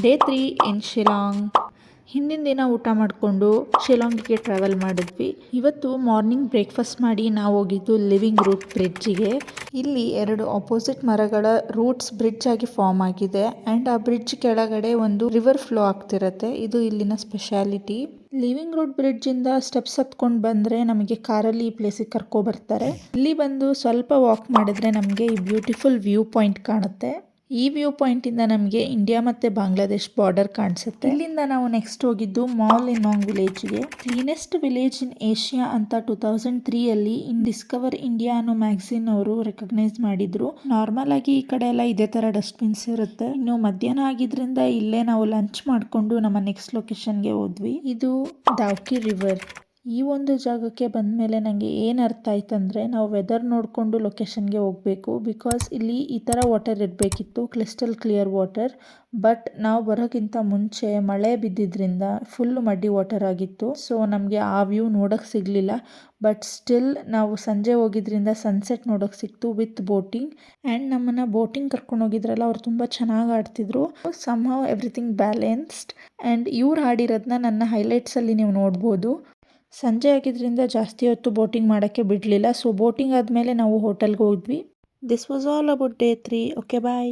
Day 3 ಇನ್ ಶಿಲಾಂಗ್. ಹಿಂದಿನ ದಿನ ಊಟ ಮಾಡಿಕೊಂಡು ಶಿಲಾಂಗಿಗೆ ಟ್ರಾವೆಲ್ ಮಾಡಿದ್ವಿ. ಇವತ್ತು ಮಾರ್ನಿಂಗ್ ಬ್ರೇಕ್ಫಾಸ್ಟ್ ಮಾಡಿ ನಾವು ಹೋಗಿದ್ದು ಲಿವಿಂಗ್ ರೂಟ್ ಬ್ರಿಡ್ಜಿಗೆ. ಇಲ್ಲಿ 2 ಆಪೋಸಿಟ್ ಮರಗಳ ರೂಟ್ಸ್ ಬ್ರಿಡ್ಜ್ ಆಗಿ ಫಾರ್ಮ್ ಆಗಿದೆ ಅಂಡ್ ಆ ಬ್ರಿಡ್ಜ್ ಕೆಳಗಡೆ ಒಂದು ರಿವರ್ ಫ್ಲೋ ಆಗ್ತಿರತ್ತೆ. ಇದು ಇಲ್ಲಿನ ಸ್ಪೆಷಾಲಿಟಿ. ಲಿವಿಂಗ್ ರೂಟ್ ಬ್ರಿಡ್ಜ್ ಇಂದ ಸ್ಟೆಪ್ಸ್ ಹತ್ಕೊಂಡು ಬಂದ್ರೆ ನಮಗೆ ಕಾರಲ್ಲಿ ಈ ಪ್ಲೇಸಿಗೆ ಕರ್ಕೊ ಬರ್ತಾರೆ. ಇಲ್ಲಿ ಬಂದು ಸ್ವಲ್ಪ ವಾಕ್ ಮಾಡಿದ್ರೆ ನಮಗೆ ಈ ಬ್ಯೂಟಿಫುಲ್ ವ್ಯೂ ಪಾಯಿಂಟ್ ಕಾಣುತ್ತೆ. ಈ ವ್ಯೂ ಪಾಯಿಂಟ್ ಇಂದ ನಮಗೆ ಇಂಡಿಯಾ ಮತ್ತೆ ಬಾಂಗ್ಲಾದೇಶ್ ಬಾರ್ಡರ್ ಕಾಣಿಸುತ್ತೆ. ಇಲ್ಲಿಂದ ನಾವು ನೆಕ್ಸ್ಟ್ ಹೋಗಿದ್ದು ಮಾಲಿನಾಂಗ್ ವಿಲೇಜ್ಗೆ. ಕ್ಲೀನೆಸ್ಟ್ ವಿಲೇಜ್ ಇನ್ ಏಷ್ಯಾ ಅಂತ 2003 ಅಲ್ಲಿ ಡಿಸ್ಕವರ್ ಇಂಡಿಯಾ ಅನ್ನೋ ಮ್ಯಾಗಝಿನ್ ಅವರು ರೆಕಗ್ನೈಸ್ ಮಾಡಿದ್ರು. ನಾರ್ಮಲ್ ಆಗಿ ಈ ಕಡೆ ಎಲ್ಲ ಇದೇ ತರ ಡಸ್ಟ್ಬಿನ್ಸ್ ಇರುತ್ತೆ. ಇನ್ನು ಮಧ್ಯಾಹ್ನ ಆಗಿದ್ರಿಂದ ಇಲ್ಲೇ ನಾವು ಲಂಚ್ ಮಾಡ್ಕೊಂಡು ನಮ್ಮ ನೆಕ್ಸ್ಟ್ ಲೊಕೇಶನ್ಗೆ ಹೋದ್ವಿ. ಇದು ದಾವ್ಕಿ ರಿವರ್. ಈ ಒಂದು ಜಾಗಕ್ಕೆ ಬಂದಮೇಲೆ ನನಗೆ ಏನು ಅರ್ಥ ಆಯ್ತಂದರೆ ನಾವು ವೆದರ್ ನೋಡಿಕೊಂಡು ಲೊಕೇಶನ್ಗೆ ಹೋಗಬೇಕು. ಬಿಕಾಸ್ ಇಲ್ಲಿ ಈ ಥರ ವಾಟರ್ ಇರಬೇಕಿತ್ತು, ಕ್ರಿಸ್ಟಲ್ ಕ್ಲಿಯರ್ ವಾಟರ್. ಬಟ್ ನಾವು ಬರೋಕ್ಕಿಂತ ಮುಂಚೆ ಮಳೆ ಬಿದ್ದಿದ್ದರಿಂದ ಫುಲ್ ಮಡ್ಡಿ ವಾಟರ್ ಆಗಿತ್ತು. ಸೊ ನಮಗೆ ಆ ವ್ಯೂ ನೋಡೋಕ್ಕೆ ಸಿಗಲಿಲ್ಲ. ಬಟ್ ಸ್ಟಿಲ್ ನಾವು ಸಂಜೆ ಹೋಗಿದ್ರಿಂದ ಸನ್ಸೆಟ್ ನೋಡೋಕ್ಕೆ ಸಿಕ್ತು ವಿತ್ ಬೋಟಿಂಗ್. ಆ್ಯಂಡ್ ನಮ್ಮನ್ನು ಬೋಟಿಂಗ್ ಕರ್ಕೊಂಡು ಹೋಗಿದ್ರಲ್ಲ, ಅವ್ರು ತುಂಬ ಚೆನ್ನಾಗಿ ಆಡ್ತಿದ್ರು. Somehow everything balanced. ಆ್ಯಂಡ್ ಇವ್ರು ಆಡಿರೋದನ್ನ ನನ್ನ ಹೈಲೈಟ್ಸಲ್ಲಿ ನೀವು ನೋಡ್ಬೋದು. ಸಂಜೆ ಆಗಿದ್ರಿಂದ ಜಾಸ್ತಿ ಹೊತ್ತು ಬೋಟಿಂಗ್ ಮಾಡೋಕ್ಕೆ ಬಿಡಲಿಲ್ಲ. ಸೊ ಬೋಟಿಂಗ್ ಆದಮೇಲೆ ನಾವು ಹೋಟೆಲ್ಗೆ ಹೋದ್ವಿ. This was all about day 3. Okay bye.